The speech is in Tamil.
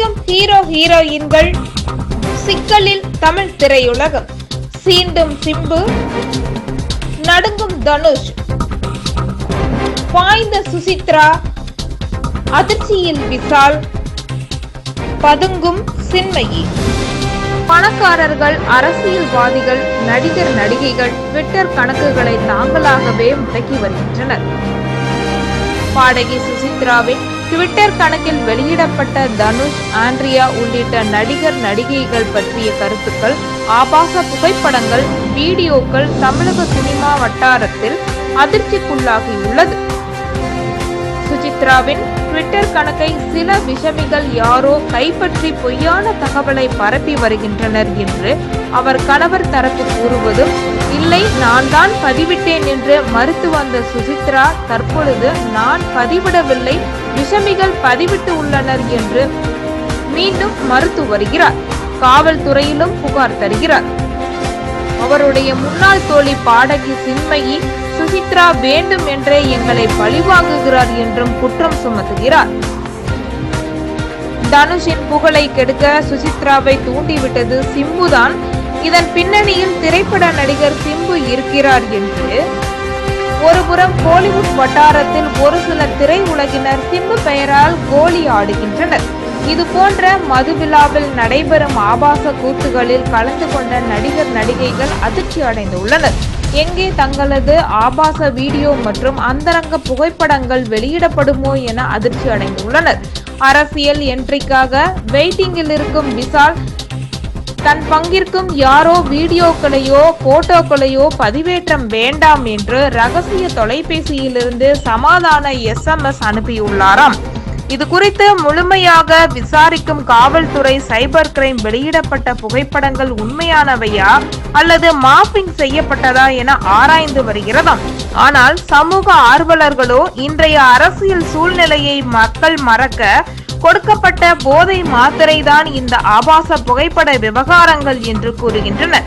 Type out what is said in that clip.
கொதிக்கும் ஹீரோ ஹீரோயின்கள், சிக்கலில் தமிழ் திரையுலகம், சீண்டும் சிம்பு, நடுங்கும் தனுஷ், பாய்ந்த சுசித்ரா, அதிர்ச்சியில் விஷால், பதுங்கும் சின்மயி. பணக்காரர்கள், அரசியல்வாதிகள், நடிகர் நடிகைகள் ட்விட்டர் கணக்குகளை தாங்களாகவே முடக்கி வருகின்றனர். பாடகி சுசித்ராவின் ட்விட்டர் கணக்கில் வெளியிடப்பட்ட தனுஷ், ஆண்ட்ரியா உள்ளிட்ட நடிகர் நடிகைகள் பற்றிய கருத்துக்கள், ஆபாச புகைப்படங்கள், வீடியோக்கள் தமிழக சினிமா வட்டாரத்தில் அதிர்ச்சிக்குள்ளாகியுள்ளது. சுசித்ராவின் ட்விட்டர் கணக்கை சில விஷமிகள் யாரோ கைப்பற்றி பொய்யான தகவலை பரப்பி வருகின்றனர் என்று அவர் கணவர் தரப்பு கூறுவதும், இல்லை நான் தான் பதிவிட்டேன் என்று மறுத்து வந்த சுசித்ரா தற்பொழுது நான் பதிவிடவில்லை, விஷமிகள் பதிவிட்டு உள்ளனர் என்று மீண்டும் மறுத்து வருகிறார். காவல்துறையிலும் புகார் தருகிறார். அவருடைய முன்னாள் தோழி பாடகி சின்மயி சுசித்ரா வேண்டும் என்றே எங்களை பழிவாங்குகிறார் என்றும் குற்றம் சுமத்துகிறார். தனுஷின் புகழை கெடுக்க சுசித்ராவை தூண்டிவிட்டது சிம்புதான், இதன் பின்னணியில் திரைப்பட நடிகர் சிம்பு இருக்கிறார் என்று ஒருபுறம் கோலிவுட் வட்டாரத்தில் ஒரு சில திரையுலகினர் சிம்பு பெயரால் கோலி ஆடுகின்றனர். இது போன்ற மதுவிழாவில் நடைபெறும் ஆபாச கூத்துகளில் கலந்து கொண்ட நடிகர் நடிகைகள் அதிர்ச்சி அடைந்துள்ளனர். எங்கே தங்களது ஆபாச வீடியோ மற்றும் அந்தரங்க புகைப்படங்கள் வெளியிடப்படுமோ என அதிர்ச்சி அடைந்துள்ளனர். அரசியல் என்ட்ரிக்காக வெயிட்டிங்கில் இருக்கும் விஷால் தன் பங்கிற்கும் யாரோ வீடியோக்களையோ போட்டோக்களையோ பதிவேற்றம் வேண்டாம் என்று ரகசிய தொலைபேசியிலிருந்து சமாதான SMS அனுப்பியுள்ளாராம். இது குறித்து முழுமையாக விசாரிக்கும் காவல்துறை சைபர் கிரைம் வெளியிடப்பட்ட புகைப்படங்கள் உண்மையானவையா அல்லது மாப்பிங் செய்யப்பட்டதா என ஆராய்ந்து வருகிறதாம். ஆனால் சமூக ஆர்வலர்களோ இன்றைய அரசியல் சூழ்நிலையை மக்கள் மறக்க கொடுக்கப்பட்ட போதை மாத்திரைதான் இந்த ஆபாச புகைப்பட விவகாரங்கள் என்று கூறுகின்றனர்.